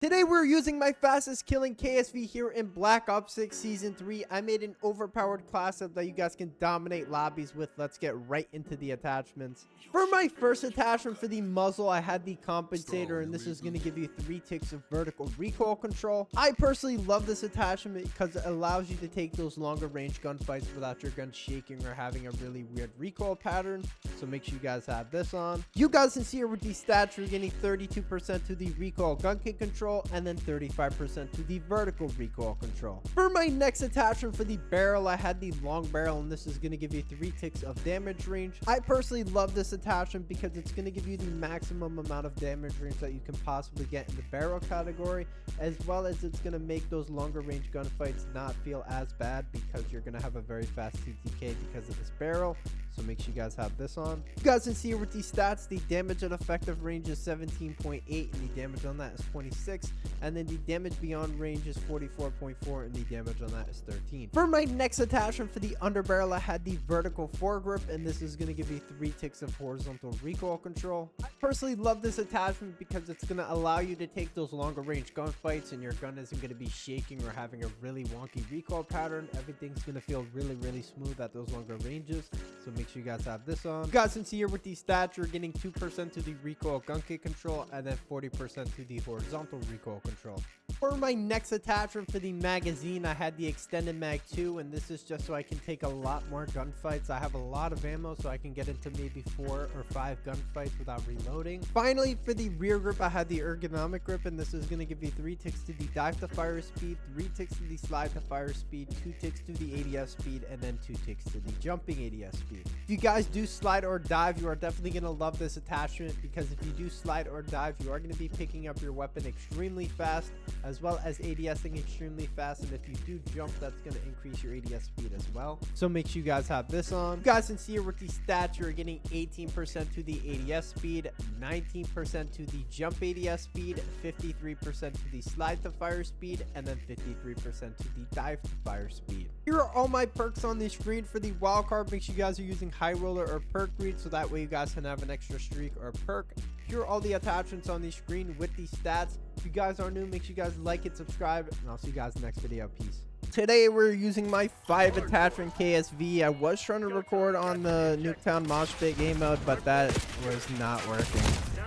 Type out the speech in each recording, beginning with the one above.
Today we're using my fastest killing KSV here in Black Ops 6 Season 3. I made an overpowered class up that you guys can dominate lobbies with. Let's get right into the attachments. For my first attachment for the muzzle, I had the compensator, and this is going to give you 3 ticks of vertical recoil control. I personally love this attachment because it allows you to take those longer range gunfights without your gun shaking or having a really weird recoil pattern. So make sure you guys have this on. You guys can see here with these stats, you're getting 32% to the recoil gun kick control, and then 35% to the vertical recoil control. For my next attachment for the barrel, I had the long barrel, and this is going to give you 3 ticks of damage range. I personally love this attachment because it's going to give you the maximum amount of damage range that you can possibly get in the barrel category, as well as it's going to make those longer range gunfights not feel as bad because you're going to have a very fast TTK because of this barrel. So make sure you guys have this on. You guys can see here with these stats, the damage at effective range is 17.8 and the damage on that is 26, and then the damage beyond range is 44.4 and the damage on that is 13. For my next attachment for the underbarrel, I had the vertical foregrip, and this is going to give you 3 ticks of horizontal recoil control. I personally love this attachment because it's going to allow you to take those longer range gunfights and your gun isn't going to be shaking or having a really wonky recoil pattern. Everything's going to feel really smooth at those longer ranges. So make sure you guys have this on. You guys can see here with these stats, you're getting 2% to the recoil gun kick control and then 40% to the horizontal recoil control. For my next attachment for the magazine, I had the extended mag 2, and this is just so I can take a lot more gunfights. I have a lot of ammo, so I can get into maybe 4 or 5 gunfights without reloading. Finally, for the rear grip, I had the ergonomic grip, and this is going to give you 3 ticks to the dive to fire speed, 3 ticks to the slide to fire speed, 2 ticks to the ADS speed, and then 2 ticks to the jumping ADS speed. If you guys do slide or dive, you are definitely going to love this attachment because if you do slide or dive, you are going to be picking up your weapon extremely fast, as well as ADSing extremely fast, and if you do jump, that's going to increase your ADS speed as well. So make sure you guys have this on. You guys can see here with these stats, you're getting 18% to the ADS speed, 19% to the jump ADS speed, 53% to the slide to fire speed, and then 53% to the dive to fire speed. Here are all my perks on the screen. For the wildcard, make sure you guys are using high roller or perk read, so that way you guys can have an extra streak or perk. Here are all the attachments on the screen with these stats. If you guys are new, make sure you guys like it, subscribe, and I'll see you guys in the next video. Peace. Today we're using my 5 attachment KSV. I was trying to record on the Nuketown Mosh Pit game mode, but that was not working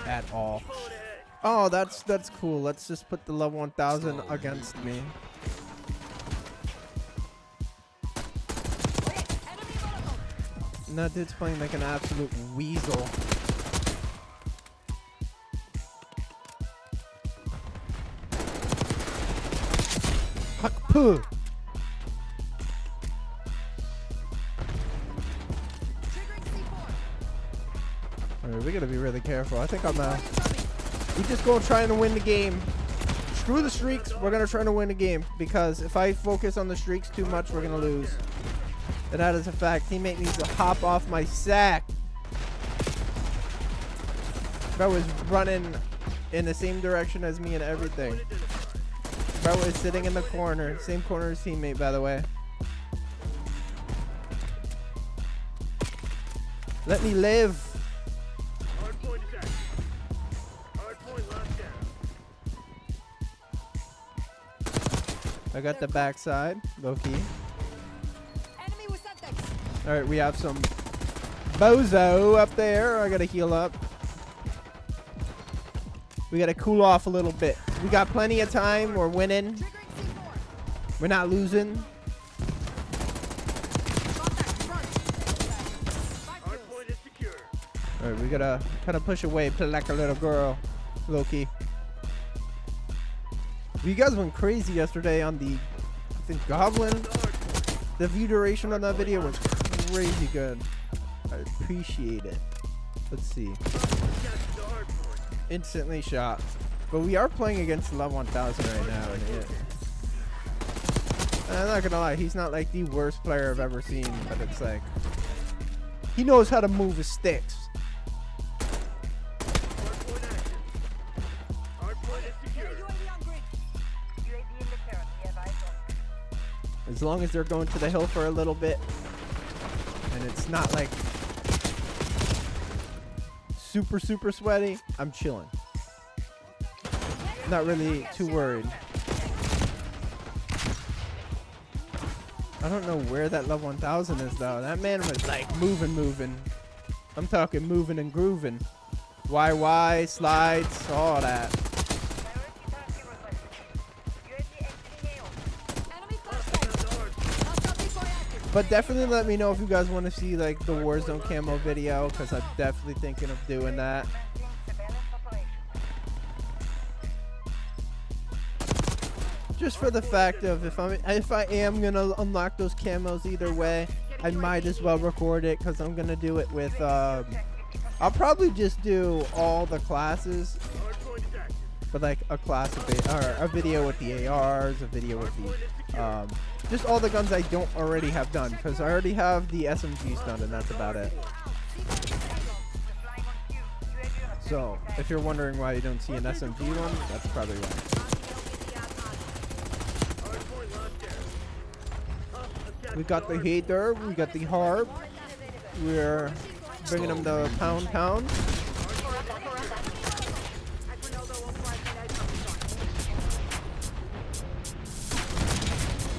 at all. Oh, that's cool. Let's just put the level 1000 against me. And that dude's playing like an absolute weasel. Huck-poo. Alright, we gotta be really careful. I think we just gonna try to win the game. Screw the streaks. We're gonna try to win the game because if I focus on the streaks too much, we're gonna lose. And that is a fact. Teammate needs to hop off my sack. Bro was running in the same direction as me and everything. Bro is sitting in the corner. Same corner as teammate, by the way. Let me live. Hardpoint attack. Hardpoint locked down. I got the backside. Low key. Alright, we have some bozo up there. I gotta heal up. We gotta cool off a little bit. We got plenty of time. We're winning. We're not losing. Alright, we gotta kind of push away, play like a little girl. Low-key. You guys went crazy yesterday on the, I think, Goblin. The view duration on that video was crazy good. I appreciate it. Let's see. Instantly shot. But we are playing against level 1000 right now. And I'm not gonna lie, he's not like the worst player I've ever seen, but it's like he knows how to move his sticks. As long as they're going to the hill for a little bit and it's not like super sweaty, I'm chilling. not really too worried. I don't know where that level 1000 is though. That man was like moving. I'm talking moving and grooving. YY, slides, all that. But definitely let me know if you guys want to see like the Warzone camo video, because I'm definitely thinking of doing that. Just for the fact of if I am gonna unlock those camos either way, I might as well record it, because I'm gonna do it with I'll probably just do all the classes, but like a class of it, or a video with the ARs, a video with the just all the guns I don't already have done, because I already have the SMGs done, and that's about it. So if you're wondering why you don't see an SMG one, that's probably why. We got the hater, we got the harp. We're bringing them the pound.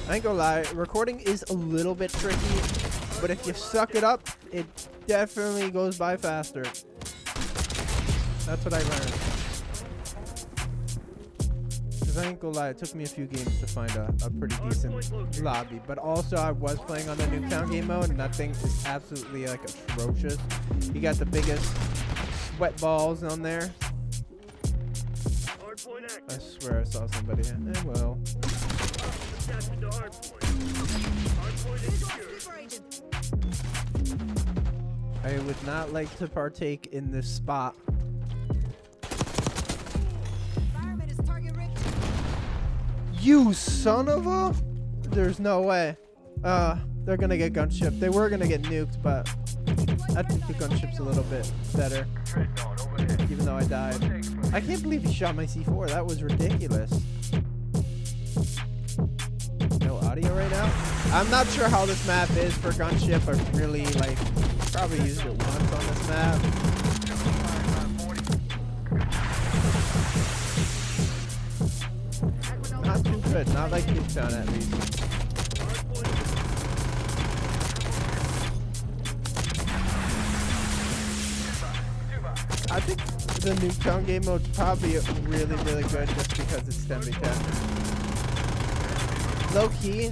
I ain't gonna lie, recording is a little bit tricky, but if you suck it up, it definitely goes by faster. That's what I learned. Because I ain't gonna lie, it took me a few games to find a pretty decent lobby. But also, I was playing on the Nuketown game mode, and that thing is absolutely like atrocious. You got the biggest sweat balls on there. I swear I saw somebody. Well. I would not like to partake in this spot. You son of a! There's no way. They're gonna get Gunship. They were gonna get nuked, but I think the Gunship's a little bit better. Even though I died. I can't believe he shot my C4. That was ridiculous. No audio right now? I'm not sure how this map is for Gunship. I've really, like, probably used it once on this map. Not too good. Not like Nuketown, at least. I think the Nuketown game mode's probably really, really good just because it's 10v10. Low key,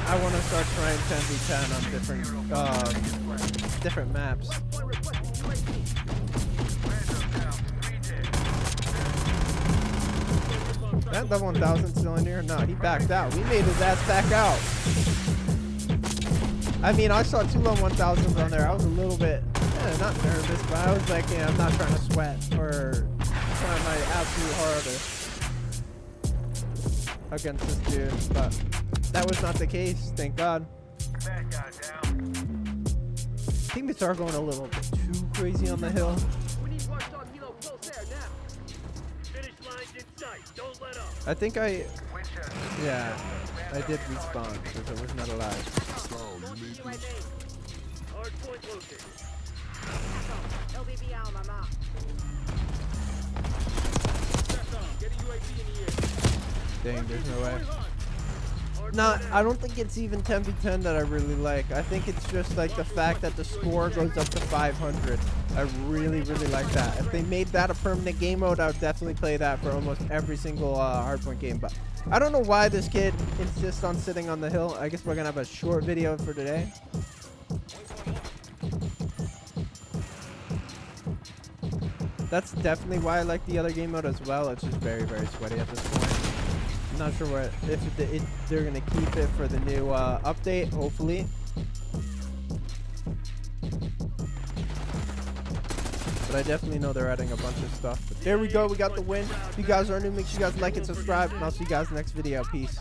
I want to start trying 10v10 on different maps. That level 1000 still in here? No, he backed out. We made his ass back out. I mean, I saw 2 level 1000s on there. I was a little bit, not nervous, but I was like, I'm not trying to sweat or trying my absolute hardest against this dude, but that was not the case, thank God. Teammates are going a little bit too crazy on the hill. I think I did respawn because I was not alive. Dang, there's no way. Nah, I don't think it's even 10v10 that I really like. I think it's just like the fact that the score goes up to 500. I really, really like that. If they made that a permanent game mode, I would definitely play that for almost every single Hardpoint game. But I don't know why this kid insists on sitting on the hill. I guess we're gonna have a short video for today. That's definitely why I like the other game mode as well. It's just very, very sweaty at this point. I'm not sure if they're gonna keep it for the new update, hopefully. But I definitely know they're adding a bunch of stuff. But there we go, we got the win. If you guys are new, make sure you guys like and subscribe, and I'll see you guys next video. Peace.